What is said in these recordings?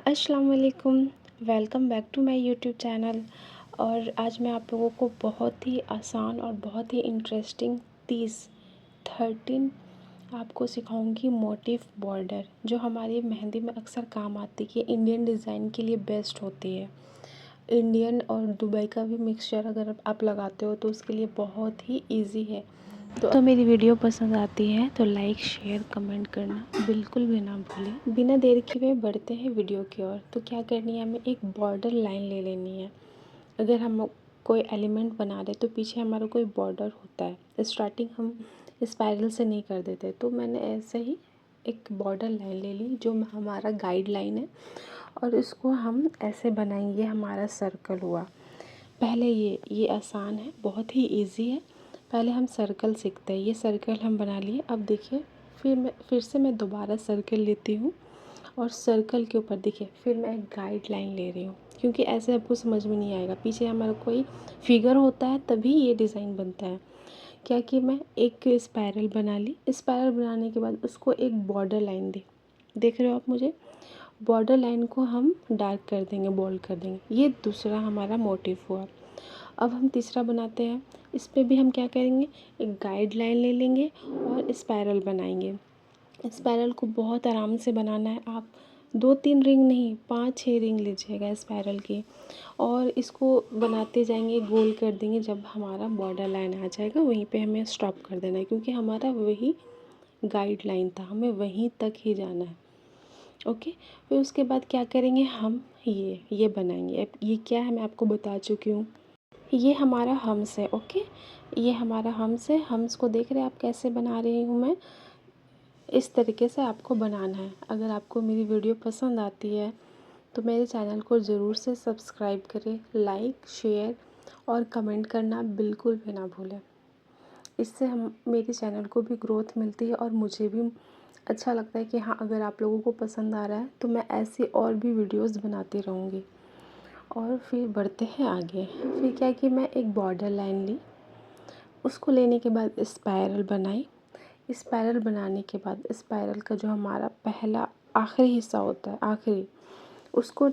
अस्सलाम वालेकुम। Welcome back to my YouTube channel. और आज मैं आप लोगों को बहुत ही आसान और बहुत ही इंटरेस्टिंग 13 आपको सिखाऊंगी मोटिव बॉर्डर, जो हमारी मेहंदी में अक्सर काम आती है। इंडियन डिज़ाइन के लिए बेस्ट होती है। इंडियन और दुबई का भी मिक्सचर अगर आप लगाते हो तो उसके लिए बहुत ही इजी है। तो मेरी वीडियो पसंद आती है तो लाइक शेयर कमेंट करना बिल्कुल भी ना भूलें। बिना देर के हुए बढ़ते हैं वीडियो की ओर। तो क्या करनी है, हमें एक बॉर्डर लाइन ले लेनी है। अगर हम कोई एलिमेंट बना रहे तो पीछे हमारा कोई बॉर्डर होता है। स्टार्टिंग हम स्पाइरल से नहीं कर देते, तो मैंने ऐसे ही एक बॉर्डर लाइन ले ली जो हमारा गाइड लाइन है, और इसको हम ऐसे बनाएंगे। हमारा सर्कल हुआ। पहले ये आसान है, बहुत ही इजी है। पहले हम सर्कल सीखते हैं। ये सर्कल हम बना लिए। अब देखिए, फिर से मैं दोबारा सर्कल लेती हूँ, और सर्कल के ऊपर देखिए फिर मैं एक गाइड लाइन ले रही हूँ, क्योंकि ऐसे आपको समझ में नहीं आएगा। पीछे हमारा कोई फिगर होता है तभी ये डिज़ाइन बनता है। क्या कि मैं एक स्पायरल बना ली। स्पायरल बनाने के बाद उसको एक बॉर्डर लाइन दी। देख रहे हो आप मुझे? बॉर्डर लाइन को हम डार्क कर देंगे, बोल्ड कर देंगे। ये दूसरा हमारा मोटिव हुआ। अब हम तीसरा बनाते हैं। इस पे भी हम क्या करेंगे, एक गाइड लाइन ले लेंगे और स्पायरल बनाएंगे। स्पायरल को बहुत आराम से बनाना है। आप 2-3 रिंग नहीं, 5-6 रिंग लीजिएगा स्पायरल की, और इसको बनाते जाएंगे, गोल कर देंगे। जब हमारा बॉर्डर लाइन आ जाएगा वहीं पे हमें स्टॉप कर देना है, क्योंकि हमारा वही गाइड लाइन था, हमें वहीं तक ही जाना है। ओके। फिर उसके बाद क्या करेंगे, हम ये बनाएंगे। अब ये क्या है मैं आपको बता चुकी हूँ। ये हमारा हम्स है। ओके, ये हमारा हम्स है। हम्स को देख रहे हैं आप कैसे बना रही हूँ मैं? इस तरीके से आपको बनाना है। अगर आपको मेरी वीडियो पसंद आती है तो मेरे चैनल को ज़रूर से सब्सक्राइब करें, लाइक शेयर और कमेंट करना बिल्कुल भी ना भूलें। इससे हम मेरे चैनल को भी ग्रोथ मिलती है, और मुझे भी अच्छा लगता है कि हाँ, अगर आप लोगों को पसंद आ रहा है तो मैं ऐसी और भी वीडियोस बनाती रहूँगी। और फिर बढ़ते हैं आगे। फिर क्या कि मैं एक बॉर्डर लाइन ली। उसको लेने के बाद स्पायरल बनाई। स्पायरल बनाने के बाद स्पायरल का जो हमारा पहला आखिरी हिस्सा होता है, आखिरी, उसको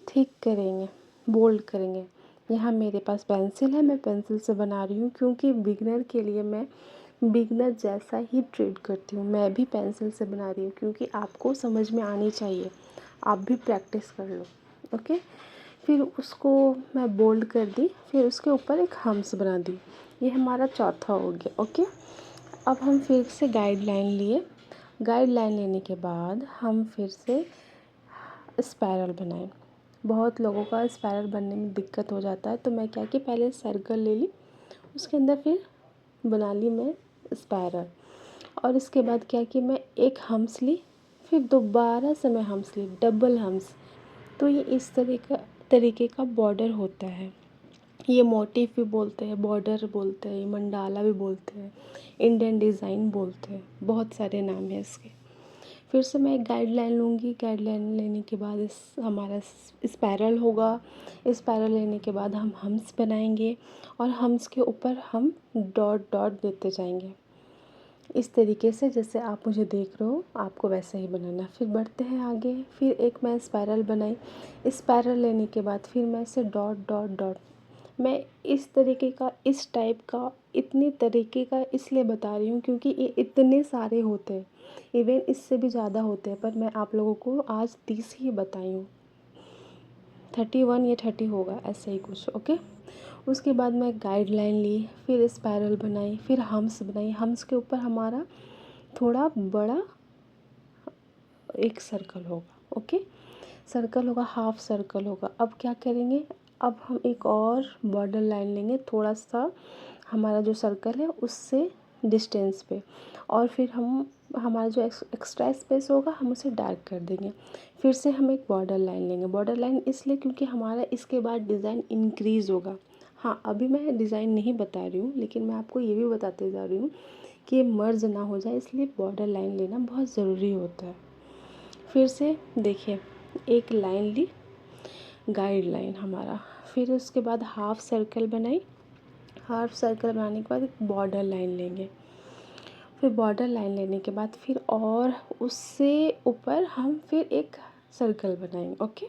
थिक करेंगे, बोल्ड करेंगे। यहाँ मेरे पास पेंसिल है, मैं पेंसिल से बना रही हूँ, क्योंकि बिगनर के लिए मैं बिगनर जैसा ही ट्रीट करती हूँ। मैं भी पेंसिल से बना रही हूँ क्योंकि आपको समझ में आनी चाहिए। आप भी प्रैक्टिस कर लो। ओके। फिर उसको मैं बोल्ड कर दी। फिर उसके ऊपर एक हम्स बना दी। ये हमारा चौथा हो गया। ओके। अब हम फिर से गाइड लाइन लिए। गाइड लाइन लेने के बाद हम फिर से स्पायरल बनाए। बहुत लोगों का स्पायरल बनने में दिक्कत हो जाता है, तो मैं क्या कि पहले सर्कल ले ली, उसके अंदर फिर बना ली मैं स्पायरल। और इसके बाद क्या कि मैं एक हम्स ली, फिर दोबारा से मैं हम्स ली, डबल हम्स। तो ये इस तरीके का बॉर्डर होता है। ये मोटिव भी बोलते हैं, बॉर्डर बोलते हैं, मंडाला भी बोलते हैं, इंडियन डिज़ाइन बोलते हैं, बहुत सारे नाम हैं इसके। फिर से मैं एक गाइडलाइन लूँगी। गाइडलाइन लेने के बाद हमारा स्पायरल होगा। स्पायरल लेने के बाद हम हम्स बनाएंगे, और हम्स के ऊपर हम डॉट डॉट देते जाएंगे। इस तरीके से जैसे आप मुझे देख रहे हो, आपको वैसे ही बनाना। फिर बढ़ते हैं आगे। फिर एक मैं स्पायरल बनाई। स्पायरल लेने के बाद फिर मैं इसे डॉट डॉट डॉट, मैं इस तरीके का, इस टाइप का, इतनी तरीके का इसलिए बता रही हूँ क्योंकि ये इतने सारे होते हैं। इवन इससे भी ज़्यादा होते हैं, पर मैं आप लोगों को आज 30 ही बताई हूँ। 31 या 30 होगा, ऐसे ही कुछ। ओके। उसके बाद मैं गाइडलाइन ली, फिर स्पायरल बनाई, फिर हम्स बनाई। हम्स के ऊपर हमारा थोड़ा बड़ा एक सर्कल होगा। ओके। सर्कल होगा, हाफ सर्कल होगा। अब क्या करेंगे, अब हम एक और बॉर्डर लाइन लेंगे, थोड़ा सा हमारा जो सर्कल है उससे डिस्टेंस पे, और फिर हम हमारा जो एक्स्ट्रा स्पेस होगा हम उसे डार्क कर देंगे। फिर से हम एक बॉर्डर लाइन लेंगे। बॉर्डर लाइन इसलिए क्योंकि हमारा इसके बाद डिज़ाइन इंक्रीज़ होगा। हाँ, अभी मैं डिज़ाइन नहीं बता रही हूँ, लेकिन मैं आपको ये भी बताते जा रही हूँ कि ये मर्ज ना हो जाए, इसलिए बॉर्डर लाइन लेना बहुत ज़रूरी होता है। फिर से देखिए, एक लाइन ली, गाइड लाइन हमारा। फिर उसके बाद हाफ सर्कल बनाई। हाफ सर्कल बनाने के बाद एक बॉर्डर लाइन लेंगे। फिर बॉर्डर लाइन लेने के बाद फिर और उससे ऊपर हम फिर एक सर्कल बनाएंगे। ओके,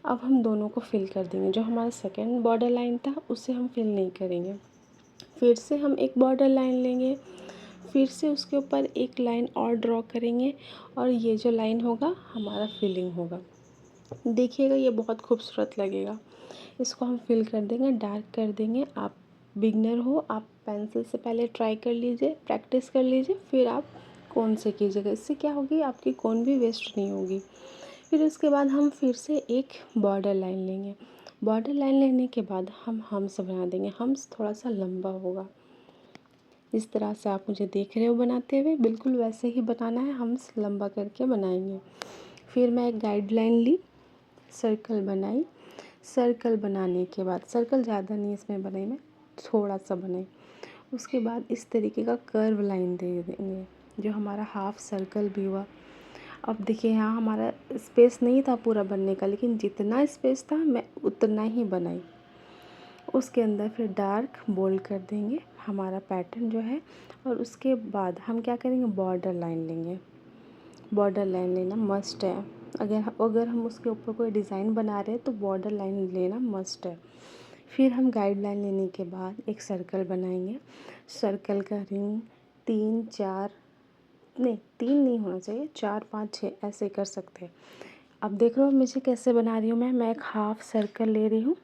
अब हम दोनों को फिल कर देंगे। जो हमारा सेकेंड बॉर्डर लाइन था उसे हम फिल नहीं करेंगे। फिर से हम एक बॉर्डर लाइन लेंगे, फिर से उसके ऊपर एक लाइन और ड्रॉ करेंगे और ये जो लाइन होगा हमारा फिलिंग होगा। देखिएगा ये बहुत खूबसूरत लगेगा। इसको हम फिल कर देंगे, डार्क कर देंगे। आप बिगनर हो, आप पेंसिल से पहले ट्राई कर लीजिए, प्रैक्टिस कर लीजिए, फिर आप कोन से कीजिएगा। इससे क्या होगी, आपकी कोन भी वेस्ट नहीं होगी। फिर उसके बाद हम फिर से एक बॉर्डर लाइन लेंगे। बॉर्डर लाइन लेने के बाद हम हम्स बना देंगे। हम्स थोड़ा सा लंबा होगा। इस तरह से आप मुझे देख रहे हो बनाते हुए, बिल्कुल वैसे ही बनाना है, हम्स लंबा करके बनाएंगे। फिर मैं एक गाइडलाइन ली, सर्कल बनाई। सर्कल बनाने के बाद, सर्कल ज़्यादा नहीं इसमें बनाई मैं, थोड़ा सा बनाई। उसके बाद इस तरीके का कर्व लाइन दे देंगे, जो हमारा हाफ सर्कल भी हुआ। अब देखिए यहाँ हमारा स्पेस नहीं था पूरा बनने का, लेकिन जितना स्पेस था मैं उतना ही बनाई। उसके अंदर फिर डार्क बोल्ड कर देंगे हमारा पैटर्न जो है। और उसके बाद हम क्या करेंगे, बॉर्डर लाइन लेंगे। बॉर्डर लाइन लेना मस्ट है। अगर हम उसके ऊपर कोई डिज़ाइन बना रहे हैं तो बॉर्डर लाइन लेना मस्ट है। फिर हम गाइड लाइन लेने के बाद एक सर्कल बनाएंगे। सर्कल का रिंग 3 4 नहीं, 3 नहीं होना चाहिए, 4 5 6 ऐसे कर सकते हैं। अब देख रहे हो मुझे कैसे बना रही हूँ मैं एक हाफ सर्कल ले रही हूँ,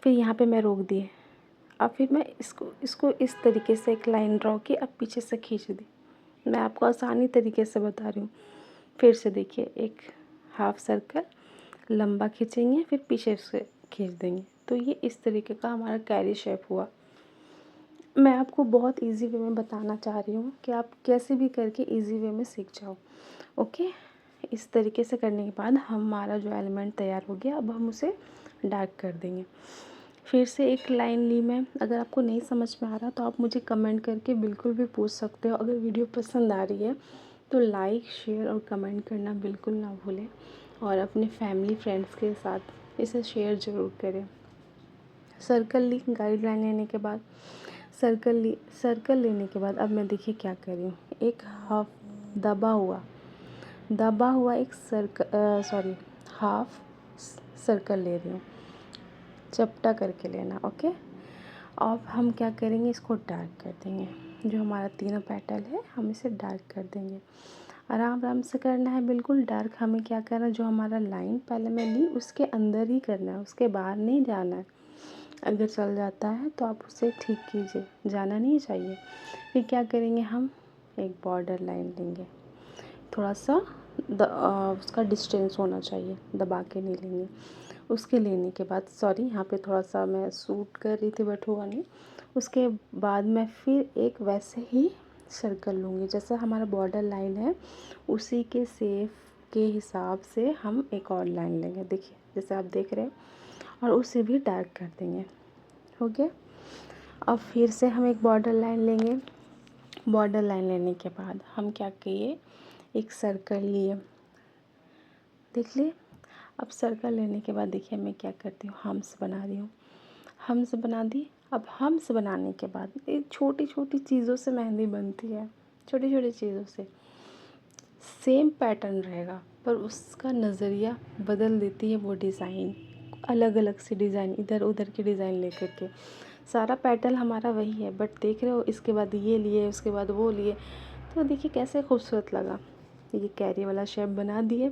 फिर यहाँ पे मैं रोक दिए। अब फिर मैं इसको इस तरीके से एक लाइन ड्रॉ की, अब पीछे से खींच दी। मैं आपको आसानी तरीके से बता रही हूँ। फिर से देखिए, एक हाफ सर्कल लंबा खींचेंगे, फिर पीछे से खींच देंगे, तो ये इस तरीके का हमारा कैरी शेप हुआ। मैं आपको बहुत इजी वे में बताना चाह रही हूँ कि आप कैसे भी करके इजी वे में सीख जाओ। ओके, इस तरीके से करने के बाद हमारा जो एलिमेंट तैयार हो गया, अब हम उसे डार्क कर देंगे। फिर से एक लाइन ली मैं। अगर आपको नहीं समझ में आ रहा तो आप मुझे कमेंट करके बिल्कुल भी पूछ सकते हो। अगर वीडियो पसंद आ रही है तो लाइक शेयर और कमेंट करना बिल्कुल ना भूलें, और अपने फैमिली फ्रेंड्स के साथ इसे शेयर ज़रूर करें। सर्कल ली, गाइड लाइन लेने के बाद सर्कल लेने के बाद अब मैं देखिए क्या कर रही हूँ, एक हाफ दबा हुआ एक हाफ सर्कल ले रही हूँ, चपटा करके लेना। ओके, अब हम क्या करेंगे, इसको डार्क कर देंगे। जो हमारा तीनों पेटल है हम इसे डार्क कर देंगे। आराम आराम से करना है बिल्कुल डार्क। हमें क्या करना है, जो हमारा लाइन पहले मैं ली उसके अंदर ही करना है, उसके बाहर नहीं जाना है। अगर चल जाता है तो आप उसे ठीक कीजिए, जाना नहीं चाहिए। फिर क्या करेंगे, हम एक बॉर्डर लाइन लेंगे। थोड़ा सा उसका डिस्टेंस होना चाहिए, दबा के नहीं लेंगे। उसके लेने के बाद, सॉरी यहाँ पे थोड़ा सा मैं सूट कर रही थी बट हुआ नहीं। उसके बाद मैं फिर एक वैसे ही सर्कल लूँगी, जैसा हमारा बॉर्डर लाइन है उसी के शेप के हिसाब से हम एक और लाइन लेंगे। देखिए जैसे आप देख रहे हैं, और उसे भी डार्क कर देंगे। हो गया। अब फिर से हम एक बॉर्डर लाइन लेंगे। बॉर्डर लाइन लेने के बाद हम क्या किए, एक सर्कल लिए, देख लिए। अब सर्कल लेने के बाद देखिए मैं क्या करती हूँ, हम्स बना रही हूँ। हम्स बना दी। अब हम्स बनाने के बाद एक छोटी छोटी चीज़ों से मेहंदी बनती है, छोटी छोटी चीज़ों से। सेम पैटर्न रहेगा पर उसका नज़रिया बदल देती है वो डिज़ाइन, अलग अलग सी डिज़ाइन, इधर उधर की डिज़ाइन लेकर के। सारा पैटर्न हमारा वही है बट देख रहे हो, इसके बाद ये लिए, उसके बाद वो लिए, तो देखिए कैसे खूबसूरत लगा। ये कैरी वाला शेप बना दिए।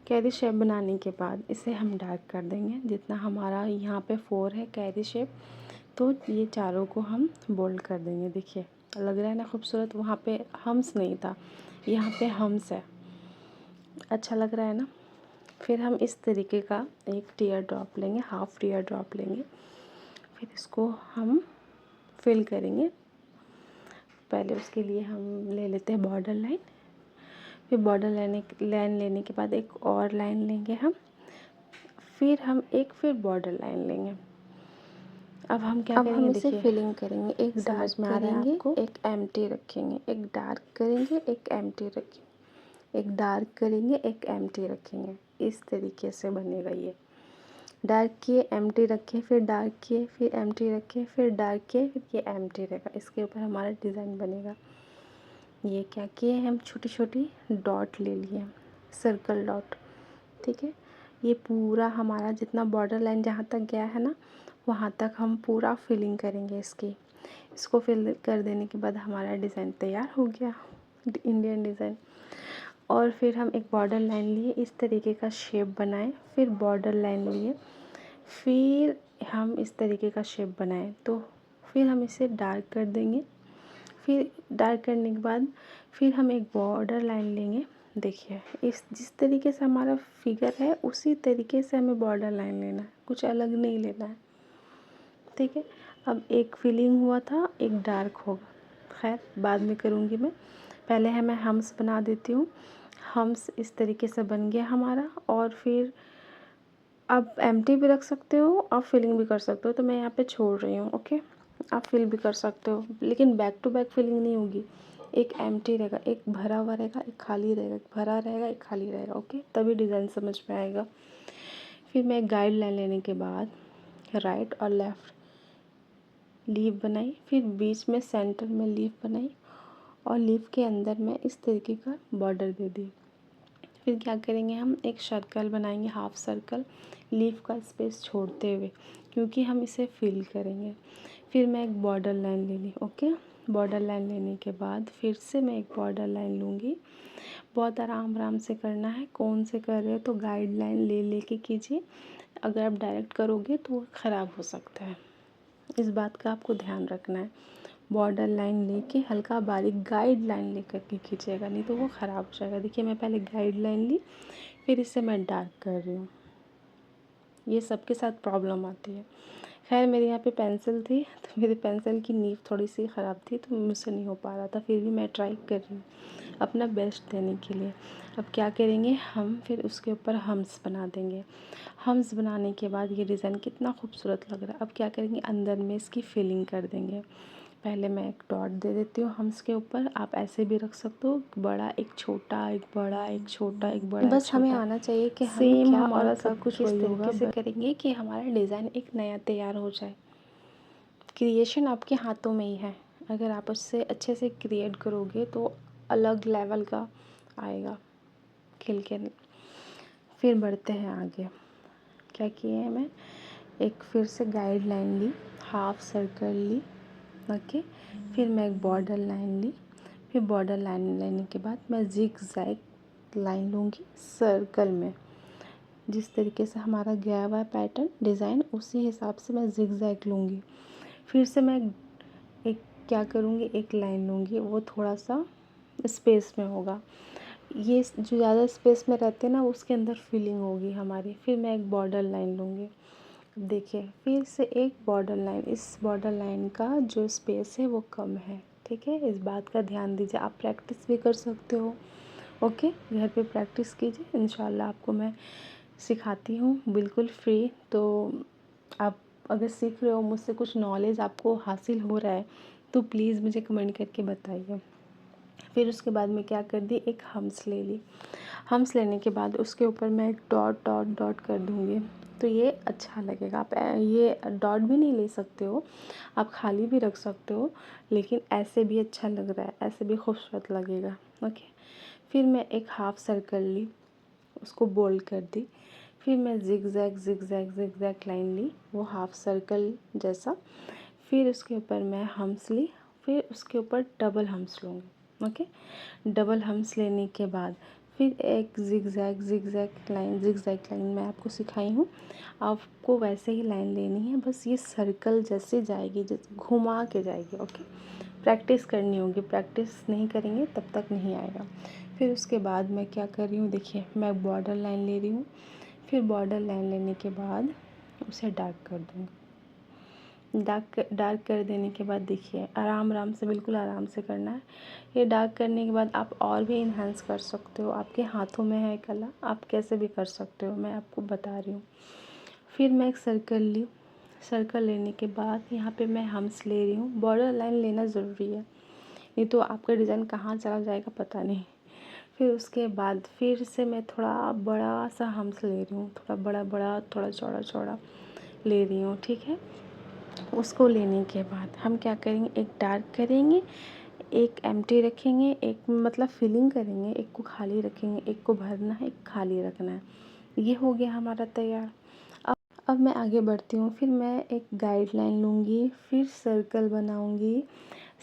कैरी शेप बनाने के बाद इसे हम डार्क कर देंगे। जितना हमारा यहाँ पे 4 है कैरी शेप, तो ये चारों को हम बोल्ड कर देंगे। देखिए लग रहा है ना खूबसूरत। वहाँ पे हम्स नहीं था, यहाँ पे हम्स है। अच्छा लग रहा है ना। फिर हम इस तरीके का एक टीयर ड्रॉप लेंगे, हाफ टीयर ड्रॉप लेंगे। फिर इसको हम फिल करेंगे। पहले उसके लिए हम ले लेते हैं बॉर्डर लाइन। फिर बॉर्डर लाइन लेने के बाद एक और लाइन लेंगे हम, फिर हम फिर बॉर्डर लाइन लेंगे। अब हम क्या करेंगे, इसे फिलिंग करेंगे। एक डार्क में आ रहा है आपको, एक एम्प्टी रखेंगे, एक डार्क करेंगे, एक एम्प्टी रखेंगे, एक डार्क करेंगे, एक एम्प्टी रखेंगे। इस तरीके से बनेगा ये। डार्क किए, एम्प्टी रखे, फिर डार्क किए, फिर एम्प्टी रखे, फिर डार्क किए, फिर ये एम्प्टी रहेगा। इसके ऊपर हमारा डिज़ाइन बनेगा। ये क्या किए, हम छोटी छोटी डॉट ले लिए, सर्कल डॉट। ठीक है, ये पूरा हमारा जितना बॉर्डर लाइन जहाँ तक गया है ना, वहाँ तक हम पूरा फिलिंग करेंगे इसको फिल कर देने के बाद हमारा डिज़ाइन तैयार हो गया, इंडियन डिज़ाइन। और फिर हम एक बॉर्डर लाइन लिए, इस तरीके का शेप बनाए, फिर बॉर्डर लाइन लिए, फिर हम इस तरीके का शेप बनाए, तो फिर हम इसे डार्क कर देंगे। फिर डार्क करने के बाद फिर हम एक बॉर्डर लाइन लेंगे। देखिए इस जिस तरीके से हमारा फिगर है उसी तरीके से हमें बॉर्डर लाइन लेना है, कुछ अलग नहीं लेना है। ठीक है, अब एक फिलिंग हुआ था, एक डार्क होगा, खैर बाद में करूँगी मैं, पहले है मैं हम्स बना देती हूँ। हम्स इस तरीके से बन गया हमारा। और फिर आप एम्प्टी भी रख सकते हो, आप फिलिंग भी कर सकते हो, तो मैं यहाँ पे छोड़ रही हूँ। ओके, आप फिल भी कर सकते हो, लेकिन बैक टू बैक फिलिंग नहीं होगी, एक एम्प्टी रहेगा, एक भरा हुआ रहेगा, एक खाली रहेगा, एक भरा रहेगा, एक खाली रहेगा। ओके, तभी डिज़ाइन समझ में आएगा। फिर मैं एक गाइड लाइन लेने के बाद राइट और लेफ़्ट लीफ बनाई, फिर बीच में सेंटर में लीफ बनाई, और लीफ के अंदर मैं इस तरीके का बॉर्डर दे दी। फिर क्या करेंगे, हम एक सर्कल बनाएंगे, हाफ सर्कल, लीफ का स्पेस छोड़ते हुए, क्योंकि हम इसे फिल करेंगे। फिर मैं एक बॉर्डर लाइन ले ली। ओके, बॉर्डर लाइन लेने के बाद फिर से मैं एक बॉर्डर लाइन लूँगी। बहुत आराम आराम से करना है, कौन से कर रहे हो तो गाइड लाइन ले लेके कीजिए, अगर आप डायरेक्ट करोगे तो वो ख़राब हो सकता है, इस बात का आपको ध्यान रखना है। बॉर्डर लाइन लेके हल्का बारीक गाइड लाइन लेकर के खींचेगा, नहीं तो वो ख़राब हो जाएगा। देखिए मैं पहले गाइड लाइन ली, फिर इसे मैं डार्क कर रही हूँ, ये सबके साथ प्रॉब्लम आती है। खैर मेरे यहाँ पे पेंसिल थी, तो मेरी पेंसिल की नीव थोड़ी सी ख़राब थी, तो मुझसे नहीं हो पा रहा था, फिर भी मैं ट्राई कर रही हूँ अपना बेस्ट देने के लिए। अब क्या करेंगे हम, फिर उसके ऊपर हम्स बना देंगे। हम्स बनाने के बाद ये डिज़ाइन कितना खूबसूरत लग रहा है। अब क्या करेंगे, अंदर में इसकी फिलिंग कर देंगे। पहले मैं एक डॉट दे देती हूँ हम्स के ऊपर, आप ऐसे भी रख सकते हो, बड़ा एक छोटा, एक बड़ा, एक छोटा, एक बड़ा, बस हमें आना चाहिए कि हम सेम क्या हमारा और सब कब कुछ किस वही होगा, तरीके से करेंगे कि हमारा डिज़ाइन एक नया तैयार हो जाए। क्रिएशन आपके हाथों में ही है, अगर आप उससे अच्छे से क्रिएट करोगे तो अलग लेवल का आएगा खिल के। फिर बढ़ते हैं आगे, क्या किए हैं मैं, एक फिर से गाइड लाइन ली, हाफ सर्कल ली। ओके, फिर मैं एक बॉर्डर लाइन ली, फिर बॉर्डर लाइन लेने के बाद मैं जिग जैग लाइन लूँगी सर्कल में, जिस तरीके से हमारा गया हुआ है पैटर्न डिज़ाइन, उसी हिसाब से मैं जिग जैग लूँगी। फिर से मैं एक क्या करूँगी, एक लाइन लूँगी, वो थोड़ा सा स्पेस में होगा, ये जो ज़्यादा स्पेस में रहते हैं ना उसके अंदर फिलिंग होगी हमारी। फिर मैं एक बॉर्डर लाइन लूँगी, देखिए फिर से एक बॉर्डर लाइन, इस बॉर्डर लाइन का जो स्पेस है वो कम है। ठीक है, इस बात का ध्यान दीजिए, आप प्रैक्टिस भी कर सकते हो। ओके, घर पे प्रैक्टिस कीजिए, इंशाल्लाह आपको मैं सिखाती हूँ बिल्कुल फ्री। तो आप अगर सीख रहे हो मुझसे, कुछ नॉलेज आपको हासिल हो रहा है, तो प्लीज़ मुझे कमेंट करके बताइए। फिर उसके बाद मैं क्या कर दी, एक हम्स ले ली। हम्स लेने के बाद उसके ऊपर मैं एक डॉट डॉट डॉट कर दूँगी, तो ये अच्छा लगेगा। आप ये डॉट भी नहीं ले सकते हो, आप खाली भी रख सकते हो, लेकिन ऐसे भी अच्छा लग रहा है, ऐसे भी खूबसूरत लगेगा। ओके, फिर मैं एक हाफ सर्कल ली, उसको बोल्ड कर दी। फिर मैं जिग जैग लाइन ली, वो हाफ सर्कल जैसा। फिर उसके ऊपर मैं हम्स ली, फिर उसके ऊपर डबल हम्स लूँगी। ओके, डबल हम्स लेने के बाद फिर एक जिग जैग लाइन मैं आपको सिखाई हूँ, आपको वैसे ही लाइन लेनी है, बस ये सर्कल जैसे जाएगी, जैसे घुमा के जाएगी। ओके, प्रैक्टिस करनी होगी, प्रैक्टिस नहीं करेंगे तब तक नहीं आएगा। फिर उसके बाद मैं क्या कर रही हूँ, देखिए मैं बॉर्डर लाइन ले रही हूँ, फिर बॉर्डर लाइन लेने के बाद उसे डार्क कर दूँगी। डार्क कर देने के बाद देखिए आराम आराम से, बिल्कुल आराम से करना है। ये डार्क करने के बाद आप और भी इन्हांस कर सकते हो, आपके हाथों में है कला, आप कैसे भी कर सकते हो, मैं आपको बता रही हूँ। फिर मैं एक सर्कल ली, सर्कल लेने के बाद यहाँ पे मैं हम्स ले रही हूँ। बॉर्डर लाइन लेना ज़रूरी है, नहीं तो आपका डिज़ाइन कहाँ चला जाएगा पता नहीं। फिर उसके बाद फिर से मैं थोड़ा बड़ा सा हम्स ले रही हूँ, थोड़ा बड़ा बड़ा, थोड़ा चौड़ा चौड़ा ले रही हूँ। ठीक है, उसको लेने के बाद हम क्या करेंगे, एक डार्क करेंगे, एक एम्प्टी रखेंगे, एक मतलब फिलिंग करेंगे, एक को खाली रखेंगे, एक को भरना है, एक खाली रखना है। ये हो गया हमारा तैयार। अब मैं आगे बढ़ती हूँ। फिर मैं एक गाइडलाइन लूँगी, फिर सर्कल बनाऊँगी।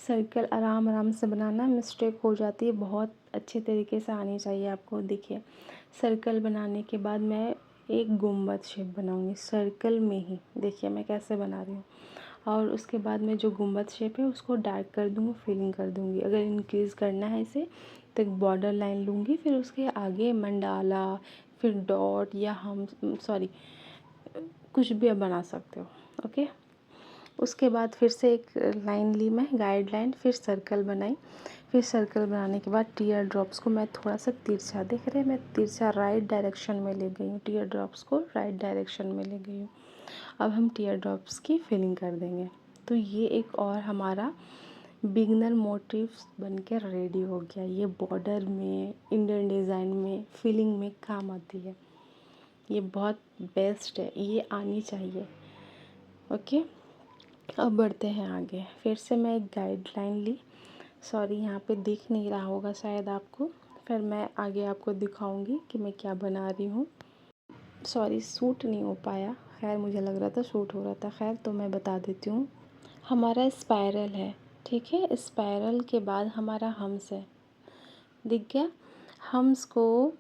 सर्कल आराम आराम से बनाना, मिस्टेक हो जाती है, बहुत अच्छे तरीके से आनी चाहिए आपको। देखिए, सर्कल बनाने के बाद मैं एक गुंबद शेप बनाऊँगी सर्कल में ही। देखिए मैं कैसे बना रही हूँ। और उसके बाद में जो गुंबद शेप है उसको डार्क कर दूँगी, फिलिंग कर दूँगी। अगर इंक्रीज़ करना है इसे तो एक बॉर्डर लाइन लूँगी, फिर उसके आगे मंडाला, फिर डॉट या हम कुछ भी आप बना सकते हो। ओके, उसके बाद फिर से एक लाइन ली मैं गाइडलाइन, फिर सर्कल बनाई। फिर सर्कल बनाने के बाद टीयर ड्रॉप्स को मैं थोड़ा सा तिरछा, देख रहे हैं, मैं तिरछा राइट डायरेक्शन में ले गई हूँ। टीयर ड्रॉप्स को राइट डायरेक्शन में ले गई हूँ। अब हम टीयर ड्रॉप्स की फिलिंग कर देंगे। तो ये एक और हमारा बिगनर मोटिव्स बनकर रेडी हो गया। ये बॉर्डर में, इंडियन डिज़ाइन में, फिलिंग में काम आती है। ये बहुत बेस्ट है, ये आनी चाहिए। ओके, अब बढ़ते हैं आगे। फिर से मैं एक गाइडलाइन ली, सॉरी यहाँ पे दिख नहीं रहा होगा शायद आपको। फिर मैं आगे आपको दिखाऊंगी कि मैं क्या बना रही हूँ। सॉरी, शूट नहीं हो पाया। खैर मुझे लग रहा था शूट हो रहा था। खैर तो मैं बता देती हूँ। हमारा स्पायरल है, ठीक है। स्पायरल के बाद हमारा हम्स है, दिख गया। हम्स को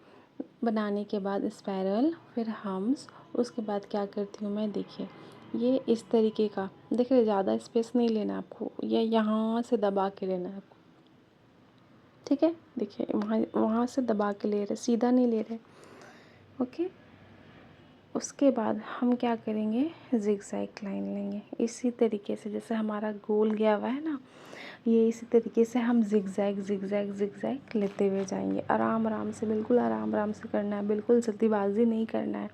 बनाने के बाद स्पायरल, फिर हम्स, उसके बाद क्या करती हूँ मैं, देखिए ये इस तरीके का, देख रहे, ज़्यादा स्पेस नहीं लेना आपको, ये यहाँ से दबा के लेना है आपको, ठीक है। देखिए वहाँ वहाँ से दबा के ले रहे, सीधा नहीं ले रहे। ओके, उसके बाद हम क्या करेंगे, ज़िगज़ैग लाइन लेंगे इसी तरीके से, जैसे हमारा गोल गया हुआ है ना, ये इसी तरीके से हम ज़िगज़ैग ज़िगज़ैग ज़िगज़ैग लेते हुए जाएंगे। आराम आराम से, बिल्कुल आराम आराम से करना है, बिल्कुल जल्दीबाजी नहीं करना है,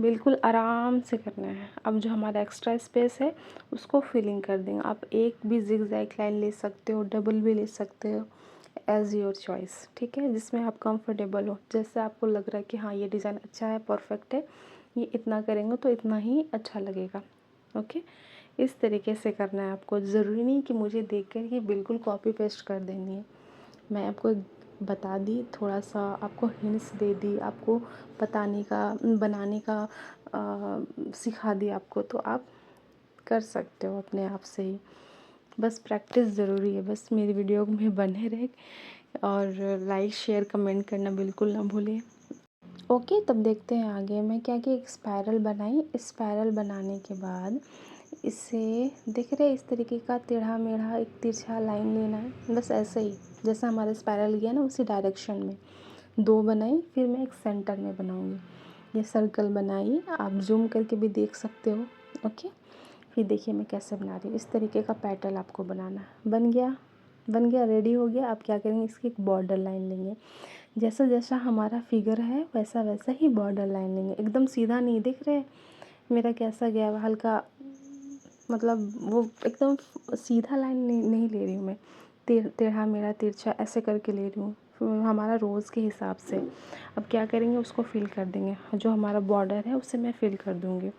बिल्कुल आराम से करना है। अब जो हमारा एक्स्ट्रा स्पेस है उसको फिलिंग कर देंगे। आप एक भी ज़िगज़ैग लाइन ले सकते हो, डबल भी ले सकते हो, एज़ योर चॉइस, ठीक है, जिसमें आप कंफर्टेबल हो। जैसे आपको लग रहा है कि हाँ ये डिज़ाइन अच्छा है, परफेक्ट है, ये इतना करेंगे तो इतना ही अच्छा लगेगा। ओके, इस तरीके से करना है आपको। ज़रूरी नहीं कि मुझे देखकर ये बिल्कुल कॉपी पेस्ट कर देनी है। मैं आपको बता दी, थोड़ा सा आपको हिंट्स दे दी, आपको बताने का, बनाने का सिखा दी आपको, तो आप कर सकते हो अपने आप से ही। बस प्रैक्टिस ज़रूरी है। बस मेरी वीडियो में बने रहे और लाइक शेयर कमेंट करना बिल्कुल ना भूलें। ओके, तब देखते हैं आगे। मैं क्या कि एक स्पायरल बनाई। स्पायरल बनाने के बाद इसे, देख रहे, इस तरीके का टेढ़ा मेढ़ा एक तिरछा लाइन लेना है, बस ऐसे ही जैसा हमारा स्पायरल गया ना उसी डायरेक्शन में। दो बनाई, फिर मैं एक सेंटर में बनाऊंगी। ये सर्कल बनाई, आप जूम करके भी देख सकते हो। ओके, फिर देखिए मैं कैसे बना रही हूँ। इस तरीके का पैटर्न आपको बनाना है। बन गया, बन गया, रेडी हो गया। आप क्या करेंगे, इसकी एक बॉर्डर लाइन लेंगे। जैसा जैसा हमारा फिगर है वैसा वैसा ही बॉर्डर लाइन लेंगे। एकदम सीधा नहीं, दिख रहे मेरा कैसा गया हुआ, हल्का, मतलब वो एकदम सीधा लाइन नहीं ले रही हूँ मैं, टेढ़ा मेढ़ा तिरछा ऐसे करके ले रही हूँ, हमारा रोज़ के हिसाब से। अब क्या करेंगे, उसको फिल कर देंगे। जो हमारा बॉर्डर है उसे मैं फिल कर दूँगी।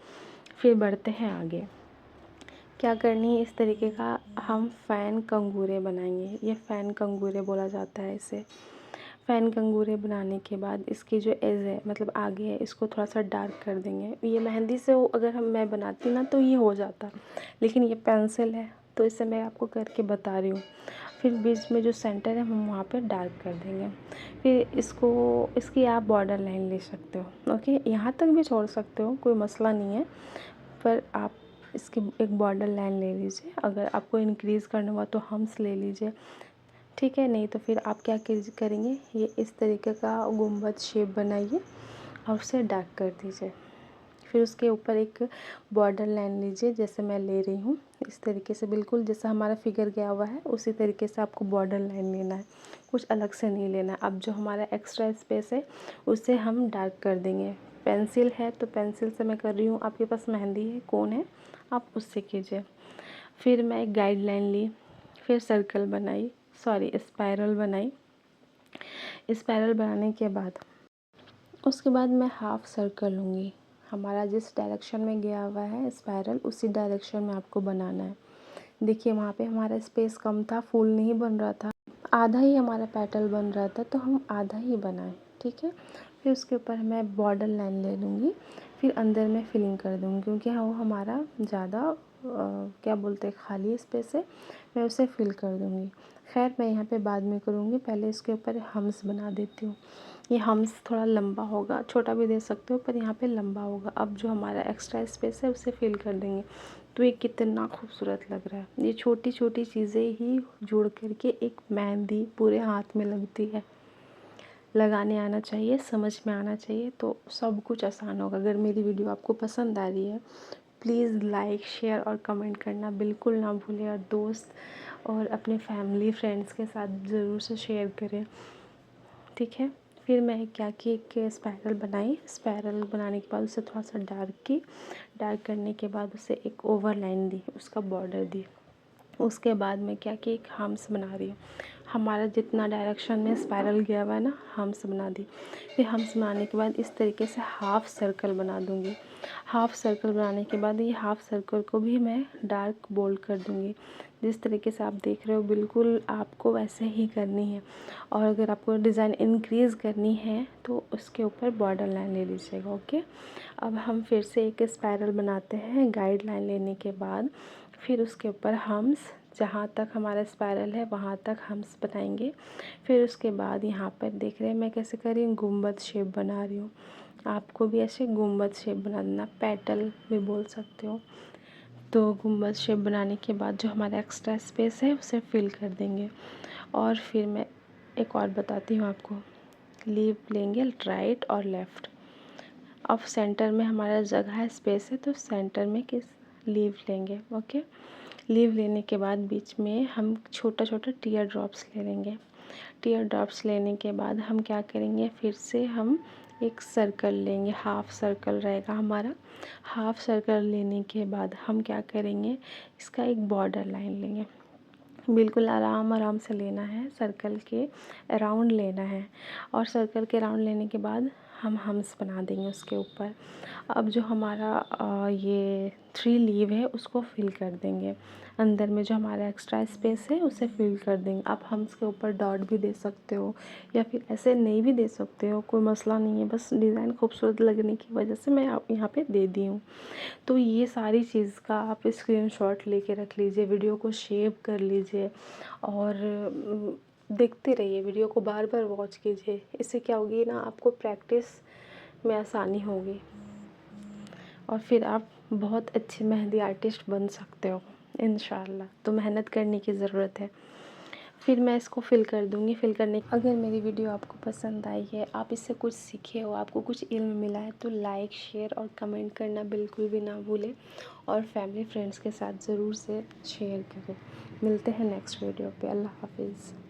फिर बढ़ते हैं आगे। क्या करनी है, इस तरीके का हम फ़ैन कंगूरे बनाएंगे। ये फ़ैन कंगूरे बोला जाता है इसे। फ़ैन कंगूरे बनाने के बाद इसकी जो एज है, मतलब आगे है, इसको थोड़ा सा डार्क कर देंगे। ये मेहंदी से अगर मैं बनाती ना तो ये हो जाता, लेकिन ये पेंसिल है तो इसे मैं आपको करके बता रही हूँ। फिर बीच में जो सेंटर है हम वहाँ पे डार्क कर देंगे। फिर इसकी आप बॉर्डर लाइन ले सकते हो। ओके, यहाँ तक भी छोड़ सकते हो, कोई मसला नहीं है, पर आप इसकी एक बॉर्डर लाइन ले लीजिए। अगर आपको इंक्रीज़ करना हुआ तो हम्स ले लीजिए, ठीक है। नहीं तो फिर आप क्या करेंगे, ये इस तरीके का गुंबद शेप बनाइए और उसे डार्क कर दीजिए। फिर उसके ऊपर एक बॉर्डर लाइन लीजिए, जैसे मैं ले रही हूँ इस तरीके से, बिल्कुल जैसा हमारा फिगर गया हुआ है उसी तरीके से आपको बॉर्डर लाइन लेना है, कुछ अलग से नहीं लेना है। अब जो हमारा एक्स्ट्रा स्पेस है उसे हम डार्क कर देंगे। पेंसिल है तो पेंसिल से मैं कर रही हूँ, आपके पास मेहंदी है, कोन है, आप उससे कीजिए। फिर मैं एक गाइडलाइन ली, फिर सर्कल बनाई, सॉरी स्पायरल बनाई। स्पायरल बनाने के बाद उसके बाद मैं हाफ सर्कल लूँगी। हमारा जिस डायरेक्शन में गया हुआ है स्पायरल उसी डायरेक्शन में आपको बनाना है। देखिए वहाँ पे हमारा स्पेस कम था, फूल नहीं बन रहा था, आधा ही हमारा पेटल बन रहा था, तो हम आधा ही बनाए। ठीक है, फिर उसके ऊपर मैं बॉर्डर लाइन ले लूँगी, फिर अंदर में फिलिंग कर दूँगी, क्योंकि वो हमारा ज़्यादा क्या बोलते हैं खाली स्पेस है, मैं उसे फिल कर दूँगी। खैर मैं यहाँ पे बाद में करूँगी, पहले इसके ऊपर हम्स बना देती हूँ। ये हम्स थोड़ा लंबा होगा, छोटा भी दे सकते हो, पर यहाँ पे लंबा होगा। अब जो हमारा एक्स्ट्रा स्पेस है उसे फिल कर देंगे। तो ये कितना खूबसूरत लग रहा है। ये छोटी छोटी चीज़ें ही जुड़ करके एक मेहंदी पूरे हाथ में लगती है। लगाने आना चाहिए, समझ में आना चाहिए, तो सब कुछ आसान होगा। अगर मेरी वीडियो आपको पसंद आ रही है, प्लीज़ लाइक, शेयर और कमेंट करना बिल्कुल ना भूलें, और दोस्त और अपने फैमिली फ्रेंड्स के साथ ज़रूर से शेयर करें। ठीक है, फिर मैं क्या की एक स्पायरल बनाई। स्पायरल बनाने के बाद उसे थोड़ा सा डार्क की, डार्क करने के बाद उसे एक ओवरलाइन दी, उसका बॉर्डर दी। उसके बाद मैं क्या कि एक हम्स बना रही हूँ। हमारा जितना डायरेक्शन में स्पायरल गया हुआ है ना, हम्स बना दी। फिर हम्स बनाने के बाद इस तरीके से हाफ़ सर्कल बना दूँगी। हाफ़ सर्कल बनाने के बाद ये हाफ़ सर्कल को भी मैं डार्क बोल्ड कर दूँगी। जिस तरीके से आप देख रहे हो बिल्कुल आपको वैसे ही करनी है। और अगर आपको डिज़ाइन इंक्रीज़ करनी है तो उसके ऊपर बॉर्डर लाइन ले लीजिएगा। ओके, अब हम फिर से एक स्पायरल बनाते हैं गाइड लाइन लेने के बाद। फिर उसके ऊपर हम्स, जहाँ तक हमारा स्पायरल है वहाँ तक हम्स बनाएंगे। फिर उसके बाद यहाँ पर देख रहे हैं मैं कैसे कर रही हूँ, गुंबद शेप बना रही हूँ। आपको भी ऐसे गुंबद शेप बना देना, पेटल भी बोल सकते हो। तो गुंबद शेप बनाने के बाद जो हमारा एक्स्ट्रा स्पेस है उसे फिल कर देंगे। और फिर मैं एक और बताती हूँ आपको, लीव लेंगे राइट और लेफ़्ट। अब सेंटर में हमारा जगह है, स्पेस है, तो सेंटर में किस लीव लेंगे। ओके, लीव लेने के बाद बीच में हम छोटा छोटा टीयर ड्रॉप्स ले लेंगे। टीयर ड्रॉप्स लेने के बाद हम क्या करेंगे, फिर से हम एक सर्कल लेंगे, हाफ़ सर्कल रहेगा हमारा। हाफ़ सर्कल लेने के बाद हम क्या करेंगे, इसका एक बॉर्डर लाइन लेंगे। बिल्कुल आराम आराम से लेना है, सर्कल के अराउंड लेना है। और सर्कल के अराउंड लेने के बाद हम हम्स बना देंगे उसके ऊपर। अब जो हमारा ये 3 लीव है उसको फिल कर देंगे। अंदर में जो हमारा एक्स्ट्रा स्पेस है उसे फिल कर देंगे। आप हम्स के ऊपर डॉट भी दे सकते हो या फिर ऐसे नहीं भी दे सकते हो, कोई मसला नहीं है। बस डिज़ाइन खूबसूरत लगने की वजह से मैं आप यहाँ पे दे दी हूँ। तो ये सारी चीज़ का आप स्क्रीनशॉट लेके रख लीजिए, वीडियो को सेव कर लीजिए और देखते रहिए, वीडियो को बार बार वॉच कीजिए। इससे क्या होगी ना, आपको प्रैक्टिस में आसानी होगी और फिर आप बहुत अच्छी मेहंदी आर्टिस्ट बन सकते हो इंशाल्लाह। तो मेहनत करने की ज़रूरत है। फिर मैं इसको फिल कर दूँगी। फिल करने, अगर मेरी वीडियो आपको पसंद आई है, आप इससे कुछ सीखे हो, आपको कुछ इल्म मिला है, तो लाइक, शेयर और कमेंट करना बिल्कुल भी ना भूलें और फैमिली फ्रेंड्स के साथ ज़रूर से शेयर करें। मिलते हैं नेक्स्ट वीडियो पे। अल्लाह हाफिज़।